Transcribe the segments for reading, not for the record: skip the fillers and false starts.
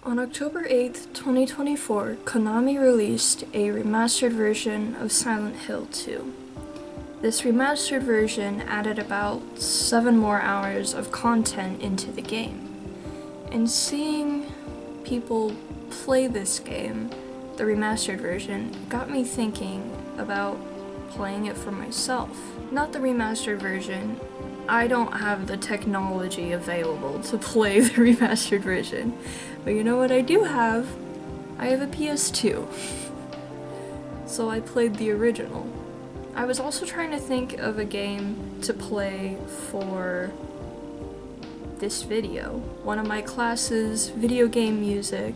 On October 8th, 2024, Konami released a remastered version of Silent Hill 2. This remastered version added about 7 more hours of content into the game. And seeing people play this game, the remastered version, got me thinking about playing it for myself. Not the remastered version. I don't have the technology available to play the remastered version. But you know what I do have? I have a PS2. So I played the original. I was also trying to think of a game to play for this video. One of my classes, video game music.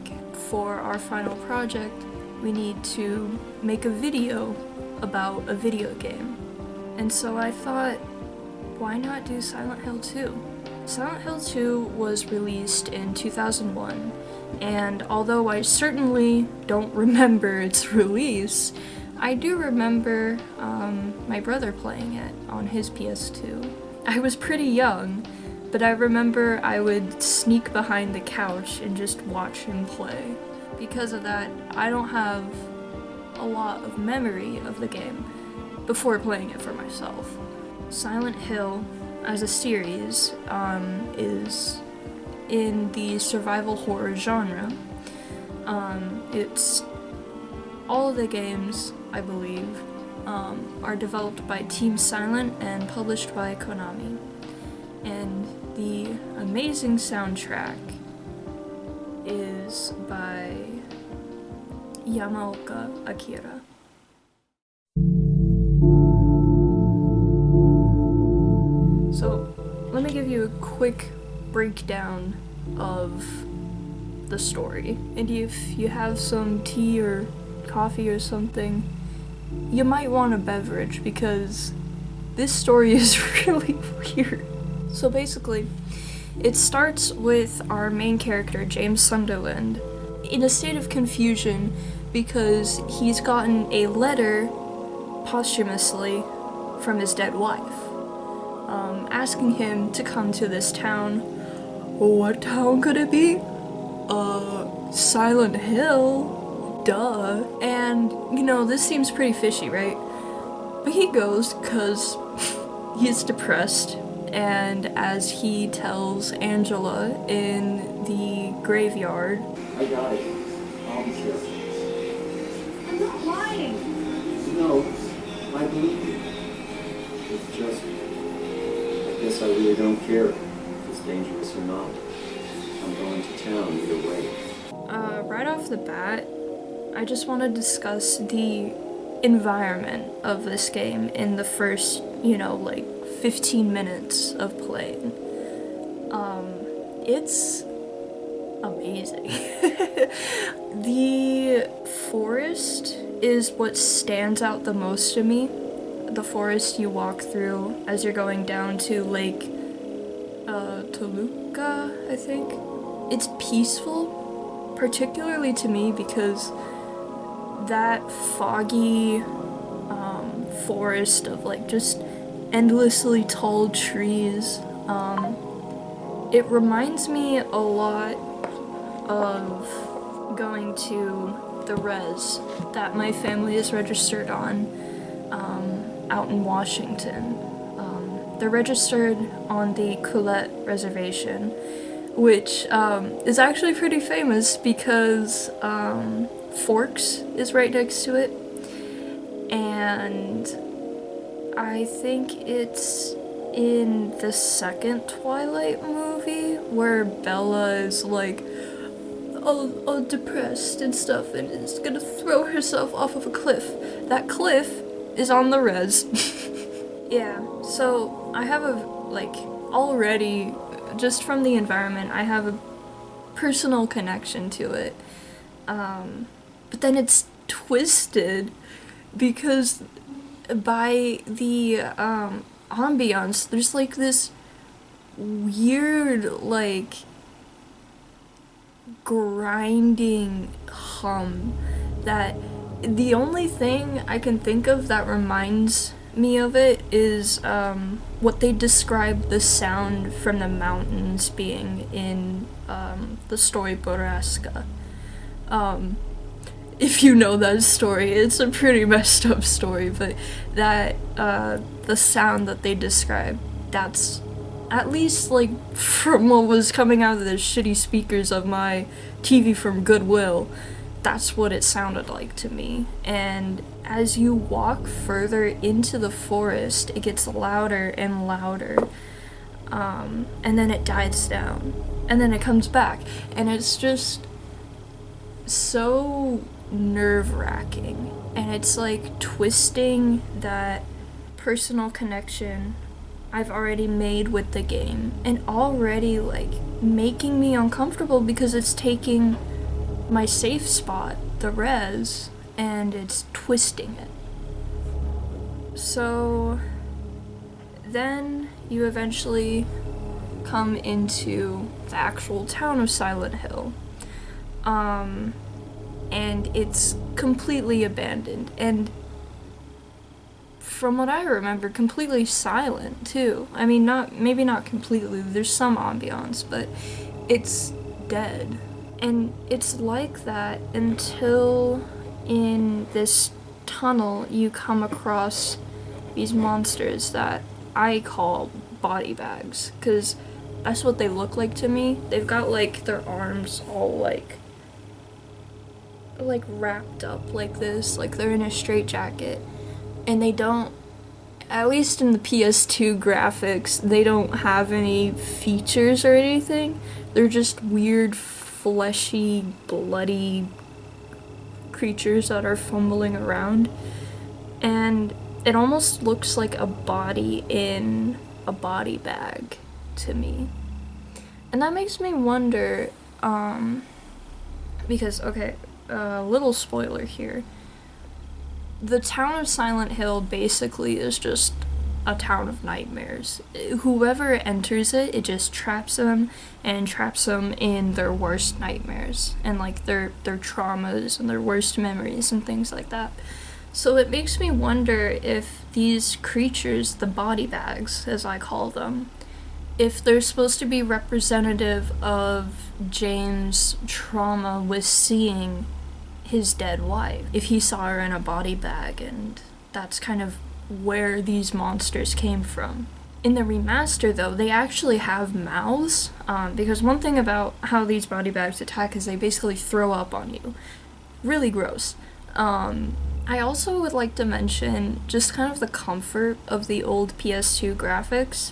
For our final project, we need to make a video about a video game. And so I thought, why not do Silent Hill 2? Silent Hill 2 was released in 2001, and although I certainly don't remember its release, I do remember my brother playing it on his PS2. I was pretty young, but I remember I would sneak behind the couch and just watch him play. Because of that, I don't have a lot of memory of the game before playing it for myself. Silent Hill, as a series, is in the survival horror genre. It's all of the games, I believe, are developed by Team Silent and published by Konami. And the amazing soundtrack is by Yamaoka Akira. So, let me give you a quick breakdown of the story. And if you have some tea or coffee or something, you might want a beverage because this story is really weird. So basically, it starts with our main character, James Sunderland, in a state of confusion because he's gotten a letter posthumously from his dead wife. Asking him to come to this town. What town could it be? Silent Hill. Duh. And, you know, this seems pretty fishy, right? But he goes because he's depressed, and as he tells Angela in the graveyard, I got it. I'll be here. I'm not lying. No, I believe you. It's just, I guess I really don't care if it's dangerous or not. I'm going to town either way. Right off the bat, I just want to discuss the environment of this game in the first, 15 minutes of playing. It's amazing. The forest is what stands out the most to me. The forest you walk through as you're going down to Lake Toluca, I think. It's peaceful, particularly to me because that foggy forest of just endlessly tall trees, it reminds me a lot of going to the res that my family is registered on out in Washington. They're registered on the Colette Reservation, which is actually pretty famous because Forks is right next to it, and I think it's in the second Twilight movie where Bella is all depressed and stuff and is gonna throw herself off of a cliff. That cliff is on the res. Yeah, so I have already, just from the environment, I have a personal connection to it. But then it's twisted because by the ambiance, there's this weird grinding hum that the only thing I can think of that reminds me of it is what they describe the sound from the mountains being in the story Borrasca. If you know that story, it's a pretty messed up story, but that the sound that they describe, that's at least like from what was coming out of the shitty speakers of my TV from Goodwill, that's what it sounded like to me. And as you walk further into the forest, it gets louder and louder, and then it dies down, and then it comes back, and it's just so nerve-wracking, and it's like twisting that personal connection I've already made with the game, and already like making me uncomfortable because it's taking my safe spot, the res, and it's twisting it. So then you eventually come into the actual town of Silent Hill. And it's completely abandoned, and from what I remember, completely silent too. I mean, maybe not completely, there's some ambiance, but it's dead. And it's like that until in this tunnel you come across these monsters that I call body bags, because that's what they look like to me. They've got like their arms all like wrapped up like this, like they're in a straitjacket, and they don't, at least in the PS2 graphics, they don't have any features or anything. They're just weird, fleshy, bloody creatures that are fumbling around, and it almost looks like a body in a body bag to me. And that makes me wonder, because, okay, little spoiler here. The town of Silent Hill basically is just a town of nightmares. Whoever enters it, it just traps them and traps them in their worst nightmares and like their traumas and their worst memories and things like that. So it makes me wonder if these creatures, the body bags as I call them, if they're supposed to be representative of James' trauma with seeing his dead wife, if he saw her in a body bag, and that's kind of where these monsters came from. In the remaster, though, they actually have mouths, because one thing about how these body bags attack is they basically throw up on you. Really gross. I also would like to mention just kind of the comfort of the old PS2 graphics.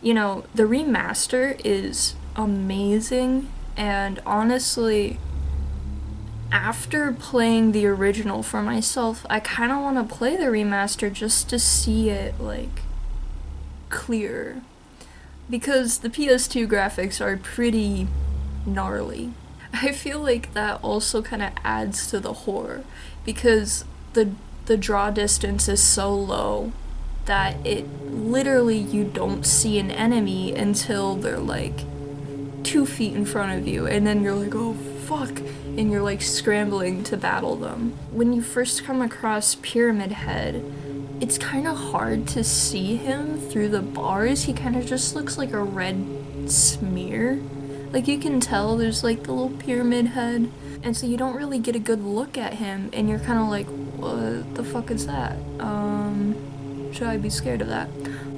You know, the remaster is amazing, and honestly, after playing the original for myself, I kind of want to play the remaster just to see it, like, clear. Because the PS2 graphics are pretty gnarly. I feel like that also kind of adds to the horror, because the draw distance is so low that it literally, you don't see an enemy until they're like 2 feet in front of you, and then you're like, oh fuck, and you're like scrambling to battle them. When you first come across Pyramid Head, it's kind of hard to see him through the bars. He kind of just looks like a red smear. Like, you can tell there's like the little pyramid head, and so you don't really get a good look at him, and you're kind of like, what the fuck is that? Should I be scared of that?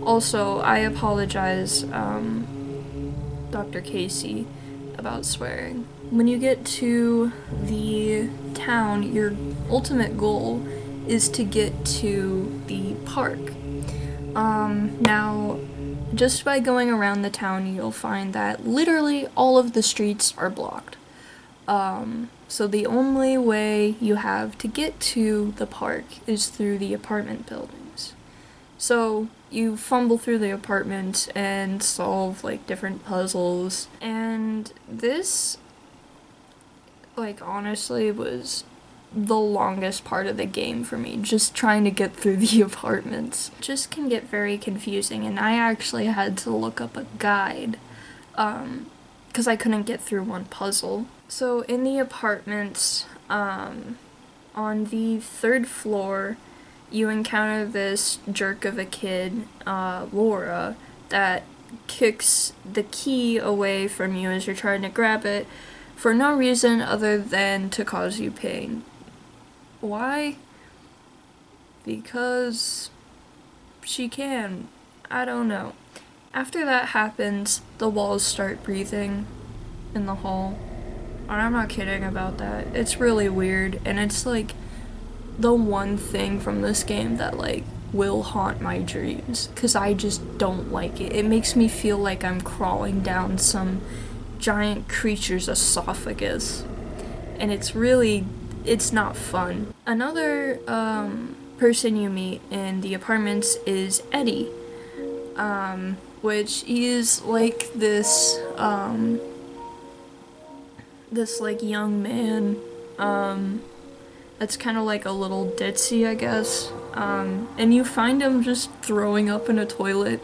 Also, I apologize, Dr. Casey, about swearing. When you get to the town, your ultimate goal is to get to the park. Now, just by going around the town, you'll find that literally all of the streets are blocked. So the only way you have to get to the park is through the apartment buildings. So you fumble through the apartments and solve like different puzzles, and this, like, honestly was the longest part of the game for me, just trying to get through the apartments. It just can get very confusing, and I actually had to look up a guide because I couldn't get through one puzzle. So in the apartments, on the 3rd floor, you encounter this jerk of a kid, Laura, that kicks the key away from you as you're trying to grab it for no reason other than to cause you pain. Why? Because she can. I don't know. After that happens, the walls start breathing in the hall. And I'm not kidding about that. It's really weird, and it's like the one thing from this game that like will haunt my dreams, because I just don't like it. It makes me feel like I'm crawling down some giant creature's esophagus, and it's not fun. Another person you meet in the apartments is Eddie, which is like this like young man that's kind of like a little ditzy, I guess. And you find him just throwing up in a toilet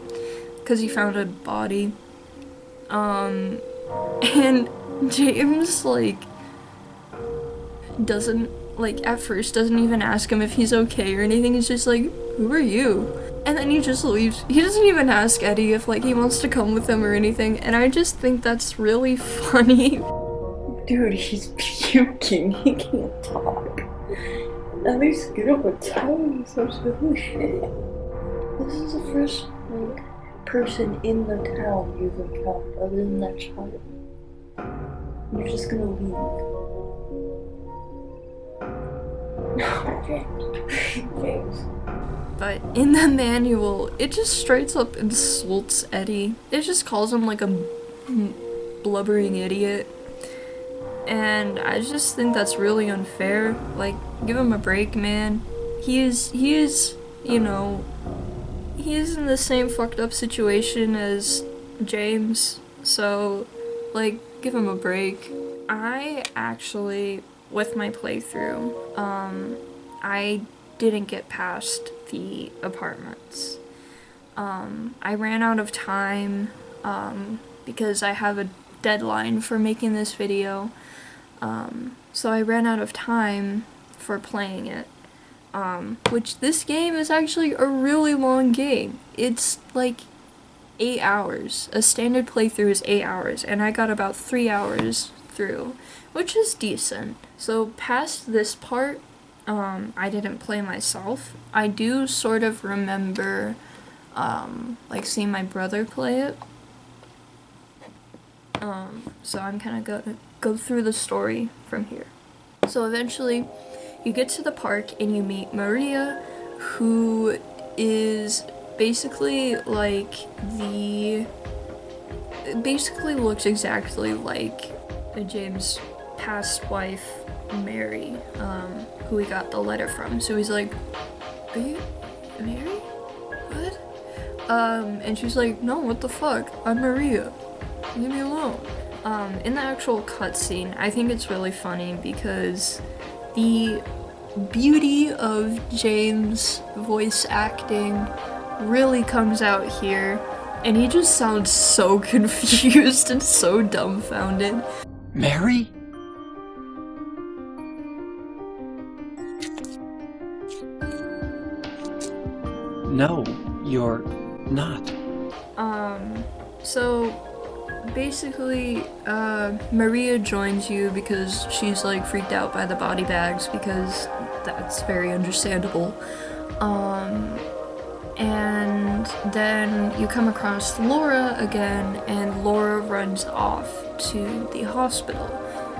because he found a body. And James, like, doesn't, like, at first doesn't even ask him if he's okay or anything. He's just like, who are you? And then he just leaves. He doesn't even ask Eddie if, like, he wants to come with him or anything. And I just think that's really funny. Dude, he's puking. He can't talk. At least get up a towel. So shit. This is the first like person in the town you've encountered other than that child. You're just gonna leave. James. But in the manual, it just straight up insults Eddie. It just calls him like a blubbering idiot. And I just think that's really unfair. Like, give him a break, man. He is, you know, he is in the same fucked up situation as James. So, like, give him a break. I actually, with my playthrough, I didn't get past the apartments. I ran out of time, because I have a deadline for making this video. So I ran out of time for playing it, which this game is actually a really long game. It's like 8 hours. A standard playthrough is 8 hours, and I got about 3 hours through, which is decent. So past this part, I didn't play myself. I do sort of remember, like seeing my brother play it. So I'm kind of gonna go through the story from here. So eventually, you get to the park and you meet Maria, who is basically like basically looks exactly like James' past wife, Mary, who we got the letter from. So he's like, are you Mary? What? And she's like, no, what the fuck? I'm Maria. Leave me alone. In the actual cutscene, I think it's really funny because the beauty of James' voice acting really comes out here, and he just sounds so confused and so dumbfounded. Mary? No, you're not. So basically, Maria joins you because she's like freaked out by the body bags, because that's very understandable. And then you come across Laura again, and Laura runs off to the hospital.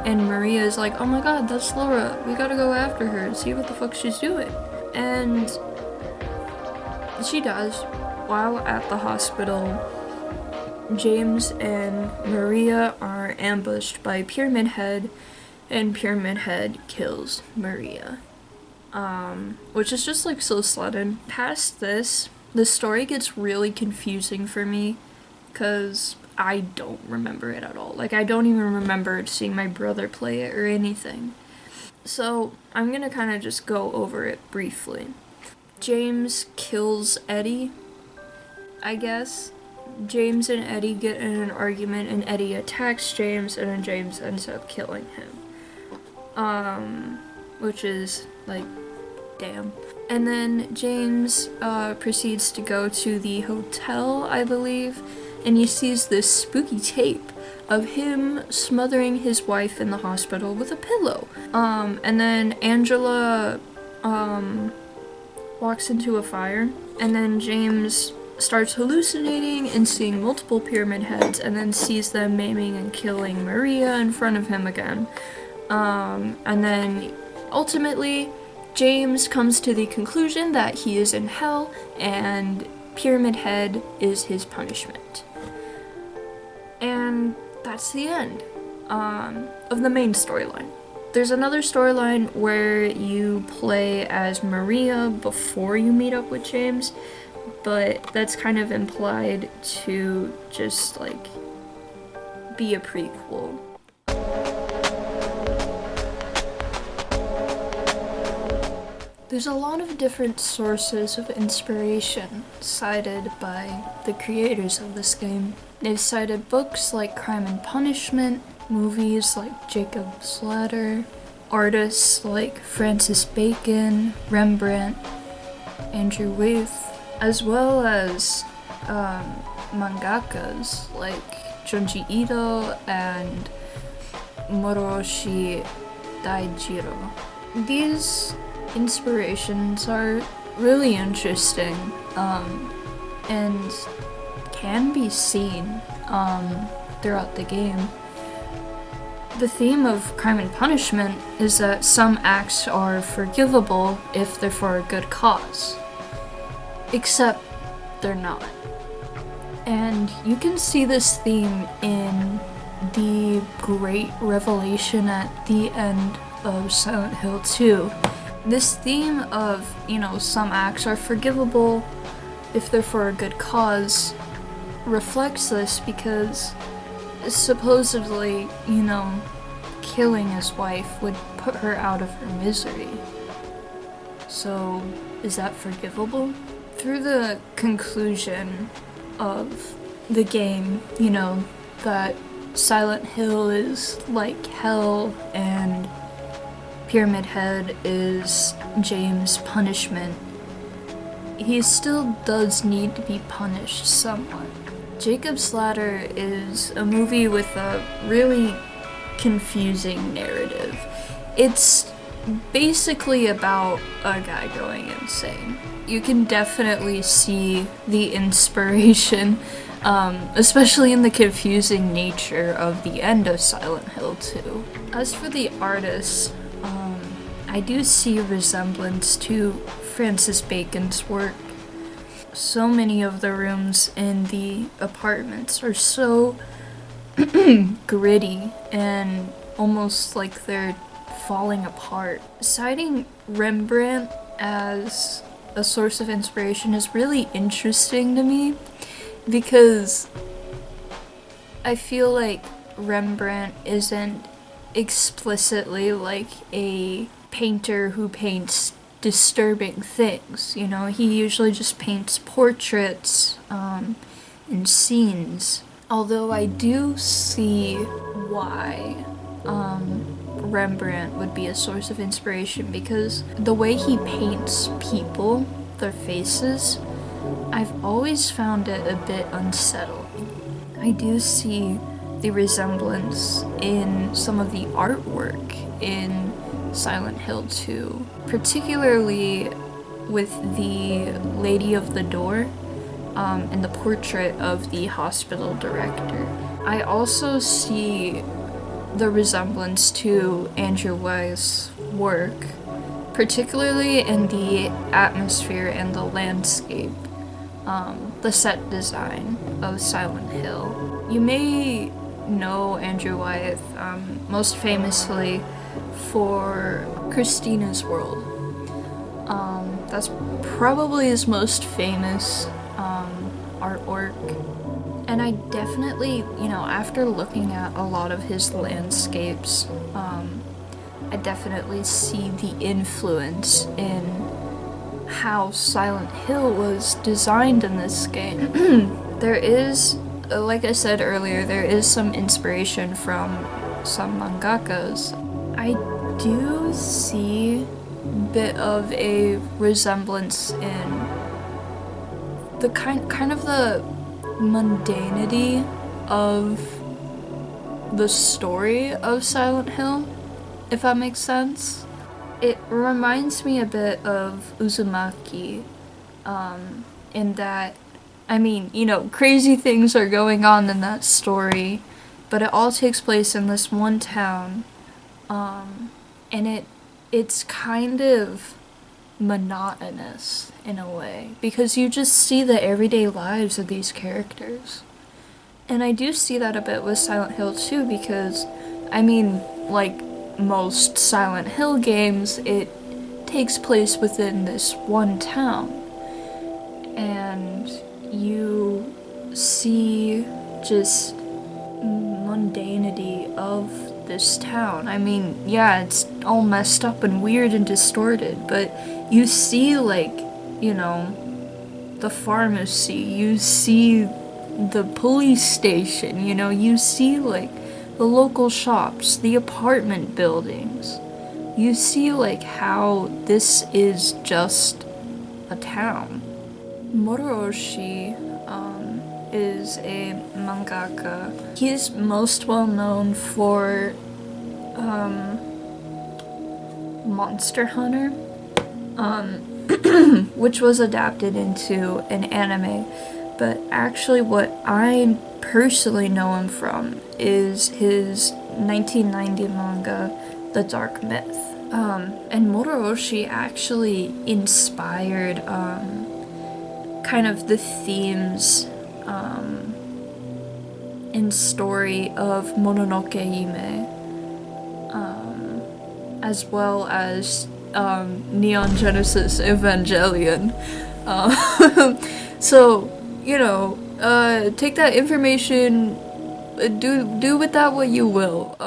And Maria is like, oh my god, that's Laura. We gotta go after her and see what the fuck she's doing. And she does. While at the hospital, James and Maria are ambushed by Pyramid Head, and Pyramid Head kills Maria. Which is just like so sudden. Past this, the story gets really confusing for me, because I don't remember it at all. Like, I don't even remember seeing my brother play it or anything. So, I'm gonna kind of just go over it briefly. James kills Eddie, I guess. James and Eddie get in an argument, and Eddie attacks James, and then James ends up killing him. Which is, like, damn. And then James proceeds to go to the hotel, I believe, and he sees this spooky tape of him smothering his wife in the hospital with a pillow. And then Angela walks into a fire, and then James starts hallucinating and seeing multiple pyramid heads, and then sees them maiming and killing Maria in front of him again. And then ultimately James comes to the conclusion that he is in hell and Pyramid Head is his punishment. And that's the end of the main storyline. There's another storyline where you play as Maria before you meet up with James, but that's kind of implied to just like be a prequel. There's a lot of different sources of inspiration cited by the creators of this game. They've cited books like Crime and Punishment, movies like Jacob's Ladder, artists like Francis Bacon, Rembrandt, Andrew Wyeth, as well as mangakas like Junji Ito and Moroshi Daijiro. These inspirations are really interesting and can be seen throughout the game. The theme of Crime and Punishment is that some acts are forgivable if they're for a good cause, except they're not. And you can see this theme in the great revelation at the end of Silent Hill 2. This theme of, some acts are forgivable if they're for a good cause reflects this because supposedly, killing his wife would put her out of her misery. So, is that forgivable? Through the conclusion of the game, that Silent Hill is like hell and Pyramid Head is James' punishment, he still does need to be punished somewhat. Jacob's Ladder is a movie with a really confusing narrative. It's basically about a guy going insane. You can definitely see the inspiration, especially in the confusing nature of the end of Silent Hill 2. As for the artists, I do see a resemblance to Francis Bacon's work. So many of the rooms in the apartments are so gritty and almost like they're falling apart. Citing Rembrandt as a source of inspiration is really interesting to me because I feel like Rembrandt isn't explicitly like a painter who paints disturbing things, he usually just paints portraits and scenes. Although I do see why Rembrandt would be a source of inspiration because the way he paints people, their faces, I've always found it a bit unsettling. I do see the resemblance in some of the artwork in Silent Hill 2, particularly with the Lady of the Door and the portrait of the hospital director. I also see the resemblance to Andrew Wyeth's work, particularly in the atmosphere and the landscape, the set design of Silent Hill. You may know Andrew Wyeth most famously for Christina's World. That's probably his most famous artwork. And I definitely, after looking at a lot of his landscapes, I definitely see the influence in how Silent Hill was designed in this game. There is, like I said earlier, there is some inspiration from some mangakas. I do see bit of a resemblance in the kind of the mundanity of the story of Silent Hill, if that makes sense. It reminds me a bit of Uzumaki, in that, I mean, you know, crazy things are going on in that story, but it all takes place in this one town, and it's kind of monotonous in a way, because you just see the everyday lives of these characters. And I do see that a bit with Silent Hill too, because, I mean, like most Silent Hill games, it takes place within this one town. And you see just mundanity of this town. I mean, yeah, it's all messed up and weird and distorted, but you see, like, you know, the pharmacy, you see the police station, you know, you see, like, the local shops, the apartment buildings. You see, like, how this is just a town. Moroshi, is a mangaka. He's most well known for, Monster Hunter, which was adapted into an anime, but actually what I personally know him from is his 1990 manga, The Dark Myth. And Moroshi actually inspired, kind of the themes, and story of Mononoke Hime, as well as Neon Genesis Evangelion. So, you know, take that information, do with that what you will.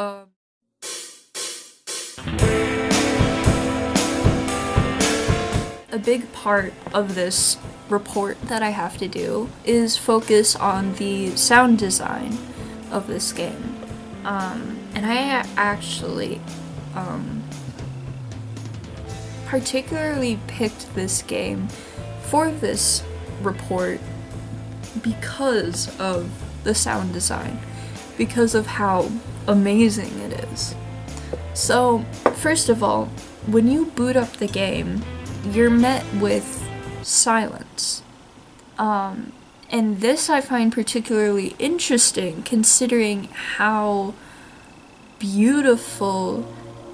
A big part of this report that I have to do is focus on the sound design of this game. And I actually particularly picked this game for this report because of the sound design, because of how amazing it is. So, first of all, when you boot up the game, you're met with silence. And this I find particularly interesting considering how beautiful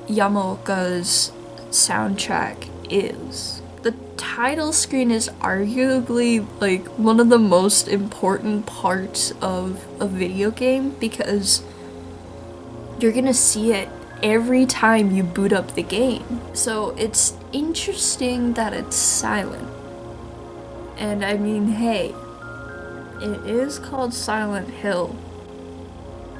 Yamaoka's soundtrack is. The title screen is arguably like one of the most important parts of a video game because you're gonna see it every time you boot up the game. So it's interesting that it's silent. And I mean, hey, it is called Silent Hill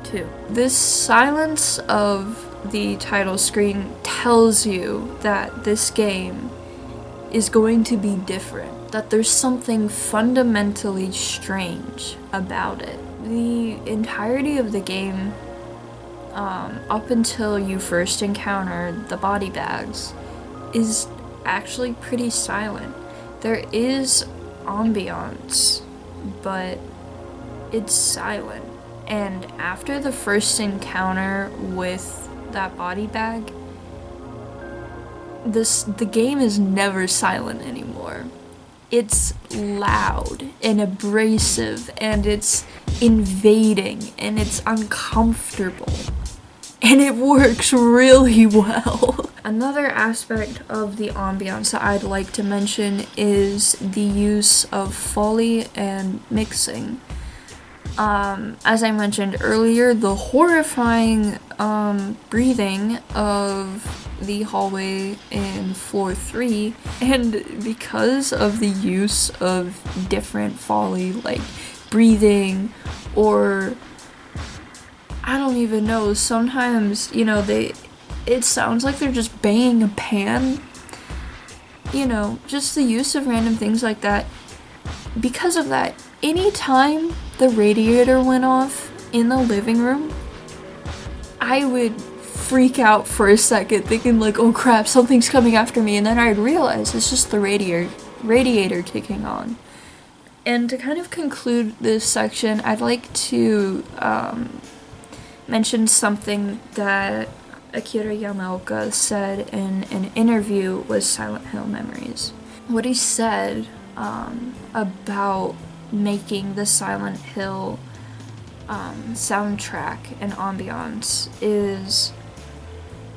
too. This silence of the title screen tells you that this game is going to be different, that there's something fundamentally strange about it. The entirety of the game, up until you first encounter the body bags, is actually pretty silent. There is ambiance, but it's silent. And after the first encounter with that body bag, the game is never silent anymore. It's loud and abrasive, and it's invading, and it's uncomfortable. And it works really well. Another aspect of the ambiance that I'd like to mention is the use of Foley and mixing. As I mentioned earlier, the horrifying breathing of the hallway in floor 3, and because of the use of different Foley, like breathing, or I don't even know, sometimes, you know, it sounds like they're just banging a pan. You know, just the use of random things like that. Because of that, anytime the radiator went off in the living room, I would freak out for a second, thinking like, oh crap, something's coming after me, and then I'd realize it's just the radiator kicking on. And to kind of conclude this section, I'd like to mention something that Akira Yamaoka said in an interview with Silent Hill Memories. What he said about making the Silent Hill soundtrack and ambiance is,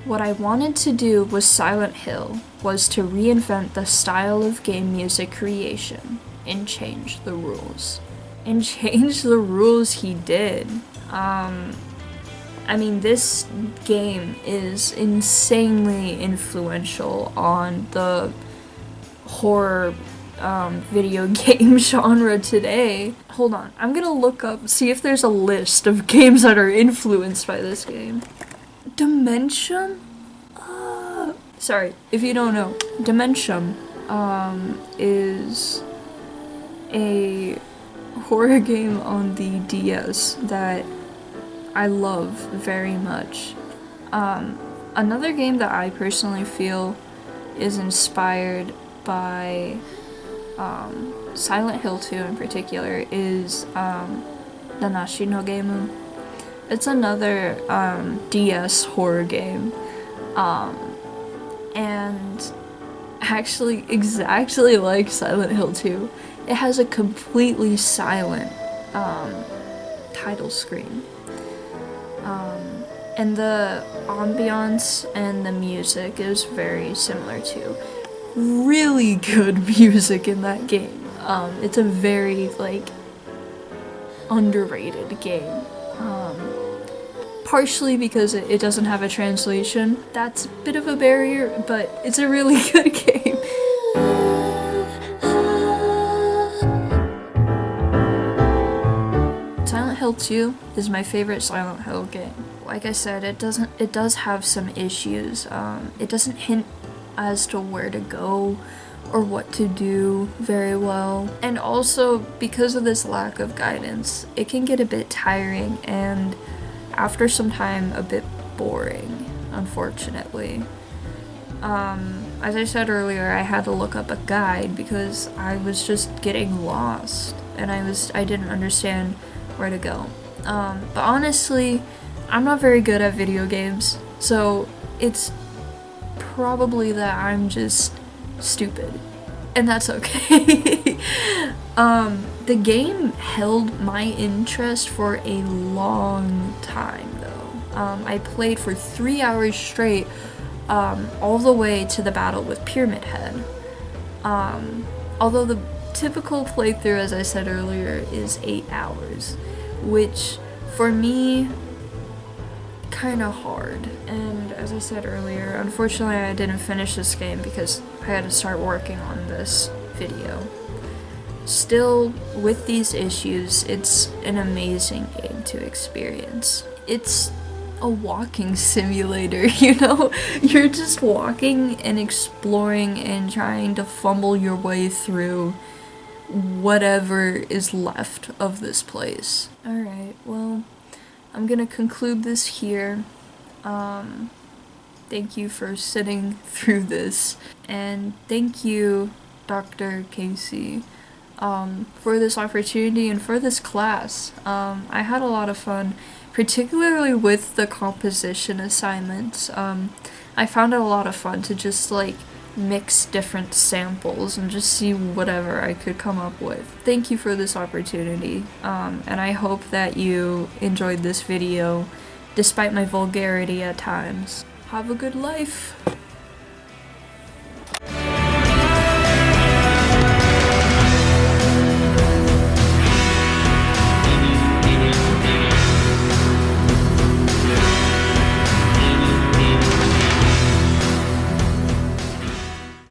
what I wanted to do with Silent Hill was to reinvent the style of game music creation and change the rules. And change the rules he did. I mean, this game is insanely influential on the horror video game genre today. Hold on, I'm gonna look up, see if there's a list of games that are influenced by this game. Dimension? Sorry, if you don't know, Dimension is a horror game on the DS that I love very much. Another game that I personally feel is inspired by Silent Hill 2 in particular is Nanashi no Game. It's another DS horror game, and actually exactly like Silent Hill 2, it has a completely silent title screen. And the ambiance and the music is very similar too. Really good music in that game. It's a very, like, underrated game. Partially because it doesn't have a translation. That's a bit of a barrier, but it's a really good game. Silent Hill 2 is my favorite Silent Hill game. Like I said, it does have some issues. It doesn't hint as to where to go or what to do very well. And also, because of this lack of guidance, it can get a bit tiring and after some time a bit boring, unfortunately. As I said earlier, I had to look up a guide because I was just getting lost and I didn't understand where to go. But honestly, I'm not very good at video games, so it's probably that I'm just stupid, and that's okay. The game held my interest for a long time though. I played for 3 hours straight, all the way to the battle with Pyramid Head. Although the typical playthrough, as I said earlier, is 8 hours, which for me, kinda hard. And as I said earlier, unfortunately I didn't finish this game because I had to start working on this video. Still, with these issues, it's an amazing game to experience. It's a walking simulator, you know? You're just walking and exploring and trying to fumble your way through whatever is left of this place. Alright, well, I'm gonna conclude this here. Thank you for sitting through this, and thank you, Dr. Casey, for this opportunity and for this class. I had a lot of fun, particularly with the composition assignments. I found it a lot of fun to just, like, mix different samples and just see whatever I could come up with. Thank you for this opportunity, and I hope that you enjoyed this video, despite my vulgarity at times. Have a good life!